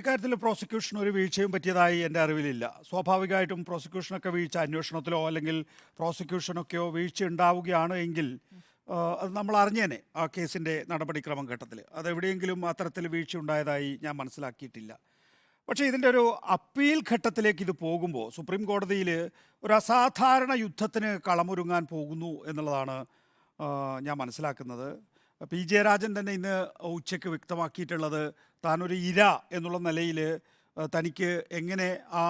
ഇക്കാര്യത്തിൽ പ്രോസിക്യൂഷൻ ഒരു വീഴ്ചയും പറ്റിയതായി എൻ്റെ അറിവിലില്ല. സ്വാഭാവികമായിട്ടും പ്രോസിക്യൂഷനൊക്കെ വീഴ്ച അന്വേഷണത്തിലോ അല്ലെങ്കിൽ പ്രോസിക്യൂഷനൊക്കെയോ വീഴ്ച ഉണ്ടാവുകയാണ് എങ്കിൽ അത് നമ്മൾ അറിഞ്ഞേനെ ആ കേസിൻ്റെ നടപടിക്രമം ഘട്ടത്തിൽ. അതെവിടെയെങ്കിലും അത്തരത്തിൽ വീഴ്ച ഉണ്ടായതായി ഞാൻ മനസ്സിലാക്കിയിട്ടില്ല. പക്ഷേ ഇതിൻ്റെ ഒരു അപ്പീൽ ഘട്ടത്തിലേക്ക് ഇത് പോകുമ്പോൾ സുപ്രീം കോടതിയിൽ ഒരു അസാധാരണ യുദ്ധത്തിന് കളമൊരുങ്ങാൻ പോകുന്നു എന്നുള്ളതാണ് ഞാൻ മനസ്സിലാക്കുന്നത്. പി ജയരാജൻ തന്നെ ഇന്ന് ഉച്ചയ്ക്ക് വ്യക്തമാക്കിയിട്ടുള്ളത് താനൊരു ഇര എന്നുള്ള നിലയിൽ തനിക്ക് എങ്ങനെ ആ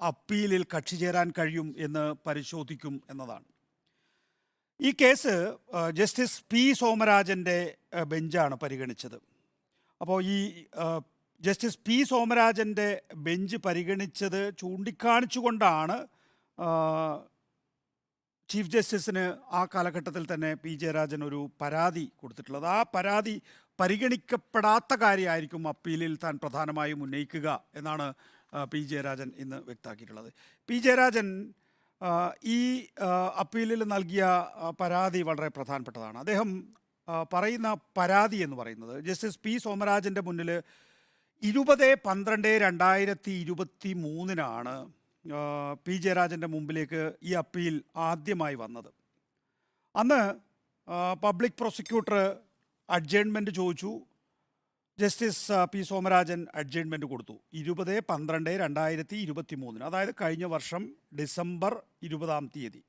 അപ്പീലിൽ കക്ഷി ചേരാൻ കഴിയും എന്ന് പരിശോധിക്കും എന്നതാണ്. ഈ കേസ് ജസ്റ്റിസ് പി സോമരാജൻ്റെ ബെഞ്ചാണ് പരിഗണിച്ചത്. അപ്പോൾ ഈ ജസ്റ്റിസ് പി സോമരാജൻ്റെ ബെഞ്ച് പരിഗണിച്ചത് ചൂണ്ടിക്കാണിച്ചുകൊണ്ടാണ് ചീഫ് ജസ്റ്റിസിന് ആ കാലഘട്ടത്തിൽ തന്നെ പി ജയരാജൻ ഒരു പരാതി കൊടുത്തിട്ടുള്ളത്. ആ പരാതി പരിഗണിക്കപ്പെടാത്ത കാര്യമായിരിക്കും അപ്പീലിൽ താൻ പ്രധാനമായും ഉന്നയിക്കുക എന്നാണ് പി ജയരാജൻ ഇന്ന് വ്യക്തമാക്കിയിട്ടുള്ളത്. പി ജയരാജൻ ഈ അപ്പീലിൽ നൽകിയ പരാതി വളരെ പ്രധാനപ്പെട്ടതാണ്. അദ്ദേഹം പറയുന്ന പരാതി എന്ന് പറയുന്നത് ജസ്റ്റിസ് പി സോമരാജൻ്റെ മുന്നിൽ 20/12/2023 പി ജയരാജൻ്റെ മുമ്പിലേക്ക് ഈ അപ്പീൽ ആദ്യമായി വന്നത്. അന്ന് പബ്ലിക് പ്രോസിക്യൂട്ടർ അഡ്ജേൺമെൻറ്റ് ചോദിച്ചു. ജസ്റ്റിസ് പി സോമരാജൻ അഡ്ജേൺമെൻറ്റ് കൊടുത്തു 20/12/2023, അതായത് കഴിഞ്ഞ വർഷം ഡിസംബർ 20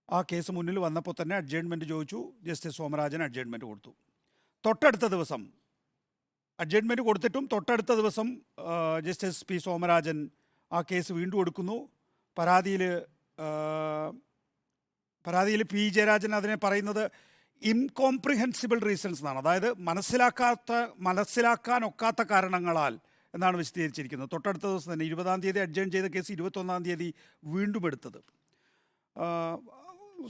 ആ കേസ് മുന്നിൽ വന്നപ്പോൾ തന്നെ അഡ്ജേൺമെൻറ്റ് ചോദിച്ചു. ജസ്റ്റിസ് സോമരാജൻ അഡ്ജേൺമെൻറ്റ് കൊടുത്തു. തൊട്ടടുത്ത ദിവസം അഡ്ജേൺമെൻറ്റ് കൊടുത്തിട്ടും തൊട്ടടുത്ത ദിവസം ജസ്റ്റിസ് പി സോമരാജൻ ആ കേസ് വീണ്ടും എടുക്കുന്നു. പരാതിയിൽ പി ജയരാജൻ അതിനെ പറയുന്നത് ഇൻകോംപ്രിഹെൻസിബിൾ റീസൺസ് എന്നാണ്. അതായത് മനസ്സിലാക്കാനൊക്കാത്ത കാരണങ്ങളാൽ എന്നാണ് വിശദീകരിച്ചിരിക്കുന്നത്. തൊട്ടടുത്ത ദിവസം തന്നെ 20 അഡ്ജേൺ ചെയ്ത കേസ് 21 വീണ്ടും എടുത്തത്.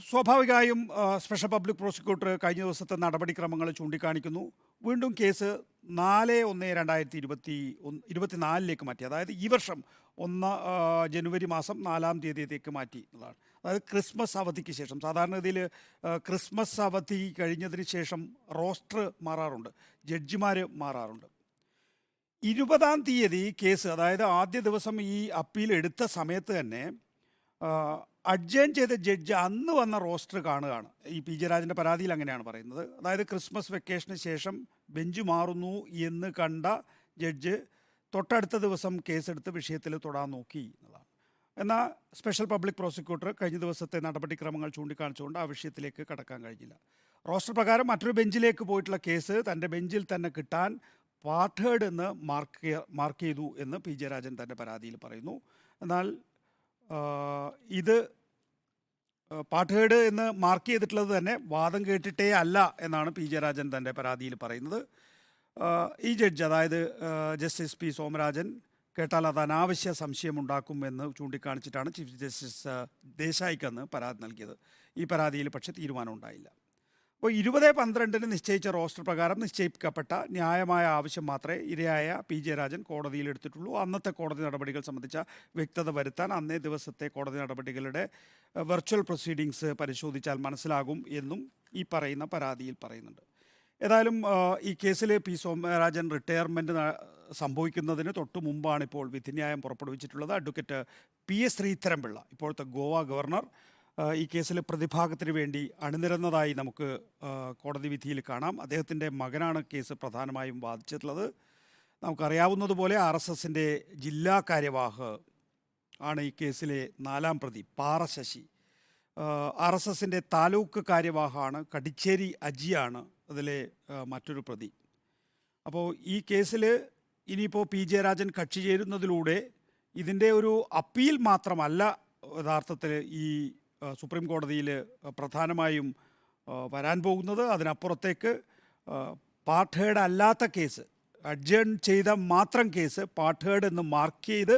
സ്വാഭാവികമായും സ്പെഷ്യൽ പബ്ലിക് പ്രോസിക്യൂട്ടർ കഴിഞ്ഞ ദിവസത്തെ നടപടിക്രമങ്ങൾ ചൂണ്ടിക്കാണിക്കുന്നു. വീണ്ടും കേസ് 4/1/2024 മാറ്റി. അതായത് ഈ വർഷം ജനുവരി മാസം 4 മാറ്റി എന്നുള്ളതാണ്. അതായത് ക്രിസ്മസ് അവധിക്ക് ശേഷം. സാധാരണഗതിയിൽ ക്രിസ്മസ് അവധി കഴിഞ്ഞതിന് ശേഷം റോസ്റ്റർ മാറാറുണ്ട്, ജഡ്ജിമാർ മാറാറുണ്ട്. 20 കേസ്, അതായത് ആദ്യ ദിവസം ഈ അപ്പീൽ എടുത്ത സമയത്ത് തന്നെ അഡ്ജേൺ ചെയ്ത ജഡ്ജ് അന്ന് വന്ന റോസ്റ്റർ കാണുകയാണ്. ഈ പി ജയരാജൻ്റെ പരാതിയിൽ അങ്ങനെയാണ് പറയുന്നത്. അതായത് ക്രിസ്മസ് വെക്കേഷന് ശേഷം ബെഞ്ച് മാറുന്നു എന്ന് കണ്ട ജഡ്ജ് തൊട്ടടുത്ത ദിവസം കേസെടുത്ത് വിഷയത്തിൽ തൊടാൻ നോക്കി എന്നുള്ളതാണ്. എന്നാൽ സ്പെഷ്യൽ പബ്ലിക് പ്രോസിക്യൂട്ടർ കഴിഞ്ഞ ദിവസത്തെ നടപടിക്രമങ്ങൾ ചൂണ്ടിക്കാണിച്ചുകൊണ്ട് ആ വിഷയത്തിലേക്ക് കടക്കാൻ കഴിഞ്ഞില്ല. റോസ്റ്റർ പ്രകാരം മറ്റൊരു ബെഞ്ചിലേക്ക് പോയിട്ടുള്ള കേസ് തൻ്റെ ബെഞ്ചിൽ തന്നെ കിട്ടാൻ പാർട്ട് എന്ന് മാർക്ക് ചെയ്തു എന്ന് പി ജയരാജൻ തൻ്റെ പരാതിയിൽ പറയുന്നു. എന്നാൽ ഇത് പാർട്ട് എന്ന് മാർക്ക് ചെയ്തിട്ടുള്ളത് തന്നെ വാദം കേട്ടിട്ടേ അല്ല എന്നാണ് പി ജയരാജൻ തൻ്റെ പരാതിയിൽ പറയുന്നത്. ഈ ജഡ്ജ്, അതായത് ജസ്റ്റിസ് പി സോമരാജൻ, കേട്ടാൽ അത് അനാവശ്യ സംശയമുണ്ടാക്കുമെന്ന് ചൂണ്ടിക്കാണിച്ചിട്ടാണ് ചീഫ് ജസ്റ്റിസ് ദേശായിക്ക് പരാതി നൽകിയത്. ഈ പരാതിയിൽ പക്ഷേ തീരുമാനം ഉണ്ടായില്ല. അപ്പോൾ 20/12 നിശ്ചയിച്ച റോസ്റ്റർ പ്രകാരം നിശ്ചയിക്കപ്പെട്ട ന്യായമായ ആവശ്യം മാത്രമേ ഇരയായ പി ജയരാജൻ കോടതിയിൽ എടുത്തിട്ടുള്ളൂ. അന്നത്തെ കോടതി നടപടികൾ സംബന്ധിച്ച വ്യക്തത വരുത്താൻ അന്നേ ദിവസത്തെ കോടതി നടപടികളുടെ വെർച്വൽ പ്രൊസീഡിങ്സ് പരിശോധിച്ചാൽ മനസ്സിലാകും എന്നും ഈ പറയുന്ന പരാതിയിൽ പറയുന്നുണ്ട്. ഏതായാലും ഈ കേസിൽ പി സോമരാജൻ റിട്ടയർമെൻറ്റ് സംഭവിക്കുന്നതിന് തൊട്ട് മുമ്പാണ് ഇപ്പോൾ വിധിന്യായം പുറപ്പെടുവിച്ചിട്ടുള്ളത്. അഡ്വക്കേറ്റ് PS ശ്രീധരൻപിള്ള, ഇപ്പോഴത്തെ ഗോവ ഗവർണർ, ഈ കേസിൽ പ്രതിഭാഗത്തിന് വേണ്ടി അണിനിരന്നതായി നമുക്ക് കോടതി വിധിയിൽ കാണാം. അദ്ദേഹത്തിൻ്റെ മകനാണ് കേസ് പ്രധാനമായും ബാധിച്ചിട്ടുള്ളത്. നമുക്കറിയാവുന്നതുപോലെ RSSൻ്റെ ജില്ലാ കാര്യവാഹ് ആണ് ഈ കേസിലെ 4ാം പ്രതി പാറ ശശി. RSSൻ്റെ താലൂക്ക് കാര്യവാഹാണ് കടിച്ചേരി അജിയാണ് അതിലെ മറ്റൊരു പ്രതി. അപ്പോൾ ഈ കേസിൽ ഇനിയിപ്പോൾ പി ജയരാജൻ കക്ഷി ചേരുന്നതിലൂടെ ഇതിൻ്റെ ഒരു അപ്പീൽ മാത്രമല്ല യഥാർത്ഥത്തിൽ ഈ സുപ്രീം കോടതിയിൽ പ്രധാനമായും വരാൻ പോകുന്നത്. അതിനപ്പുറത്തേക്ക് പാർട്ട് അല്ലാത്ത കേസ്, അഡ്ജേൺ ചെയ്ത മാത്രം കേസ് പാർട്ട് എന്ന് മാർക്ക് ചെയ്ത്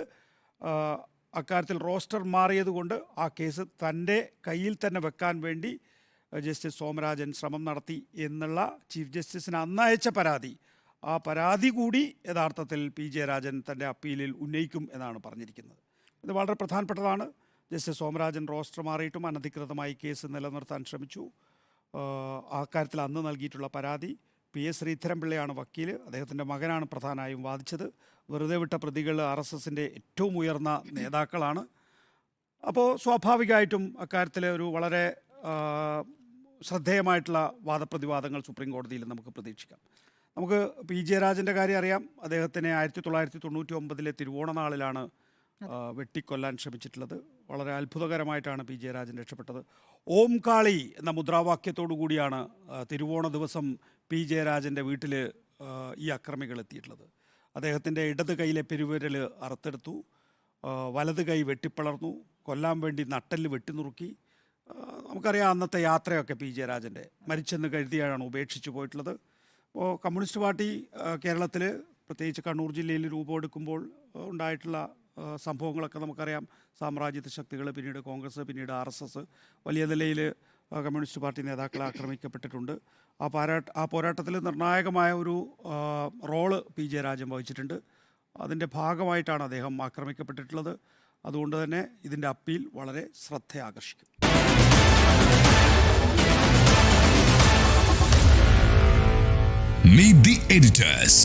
അക്കാര്യത്തിൽ റോസ്റ്റർ മാറിയതുകൊണ്ട് ആ കേസ് തൻ്റെ കയ്യിൽ തന്നെ വെക്കാൻ വേണ്ടി ജസ്റ്റിസ് സോമരാജൻ ശ്രമം നടത്തി എന്നുള്ള ചീഫ് ജസ്റ്റിസിന് അന്നയച്ച പരാതി, ആ പരാതി കൂടി യഥാർത്ഥത്തിൽ പി ജയരാജൻ തൻ്റെ അപ്പീലിൽ ഉന്നയിക്കും എന്നാണ് പറഞ്ഞിരിക്കുന്നത്. ഇത് വളരെ പ്രധാനപ്പെട്ടതാണ്. ജസ്റ്റിസ് സോമരാജൻ റോസ്റ്റർ മാറിയിട്ടും അനധികൃതമായി കേസ് നിലനിർത്താൻ ശ്രമിച്ചു. ആ കാര്യത്തിൽ അന്ന് നൽകിയിട്ടുള്ള പരാതി PS ശ്രീധരൻപിള്ളയാണ് വക്കീൽ. അദ്ദേഹത്തിൻ്റെ മകനാണ് പ്രധാനമായും വാദിച്ചത്. വെറുതെ വിട്ട പ്രതികൾ RSSൻ്റെ ഏറ്റവും ഉയർന്ന നേതാക്കളാണ്. അപ്പോൾ സ്വാഭാവികമായിട്ടും അക്കാര്യത്തിൽ ഒരു വളരെ ശ്രദ്ധേയമായിട്ടുള്ള വാദപ്രതിവാദങ്ങൾ സുപ്രീം കോടതിയിൽ നമുക്ക് പ്രതീക്ഷിക്കാം. നമുക്ക് പി ജയരാജൻ്റെ കാര്യം അറിയാം. അദ്ദേഹത്തിനെ 1999 തിരുവോണനാളിലാണ് വെട്ടിക്കൊല്ലാൻ ശ്രമിച്ചിട്ടുള്ളത്. വളരെ അത്ഭുതകരമായിട്ടാണ് പി ജയരാജൻ രക്ഷപ്പെട്ടത്. ഓം കാളി എന്ന മുദ്രാവാക്യത്തോടു കൂടിയാണ് തിരുവോണ ദിവസം പി ജയരാജൻ്റെ വീട്ടിൽ ഈ അക്രമികൾ എത്തിയിട്ടുള്ളത്. അദ്ദേഹത്തിൻ്റെ ഇടത് കൈയിലെ പെരുവിരൽ അറുത്തെടുത്തു, വലത് കൈ വെട്ടിപ്പിളർന്നു, കൊല്ലാൻ വേണ്ടി നട്ടെല്ല് വെട്ടിനുറുക്കി. നമുക്കറിയാം അന്നത്തെ യാത്രയൊക്കെ പി ജയരാജൻ്റെ. മരിച്ചെന്ന് കരുതിയാണ് ഉപേക്ഷിച്ച് പോയിട്ടുള്ളത്. അപ്പോൾ കമ്മ്യൂണിസ്റ്റ് പാർട്ടി കേരളത്തിൽ പ്രത്യേകിച്ച് കണ്ണൂർ ജില്ലയിൽ രൂപമെടുക്കുമ്പോൾ ഉണ്ടായിട്ടുള്ള സംഭവങ്ങളൊക്കെ നമുക്കറിയാം. സാമ്രാജ്യത്വ ശക്തികൾ, പിന്നീട് കോൺഗ്രസ്, പിന്നീട് RSS വലിയ നിലയിൽ കമ്മ്യൂണിസ്റ്റ് പാർട്ടി നേതാക്കളെ ആക്രമിക്കപ്പെട്ടിട്ടുണ്ട്. ആ പോരാട്ടത്തിൽ നിർണായകമായ ഒരു റോള് പി ജയരാജൻ വഹിച്ചിട്ടുണ്ട്. അതിൻ്റെ ഭാഗമായിട്ടാണ് അദ്ദേഹം ആക്രമിക്കപ്പെട്ടിട്ടുള്ളത്. അതുകൊണ്ട് തന്നെ ഇതിൻ്റെ അപ്പീൽ വളരെ ശ്രദ്ധ ആകർഷിക്കും. Meet the editors.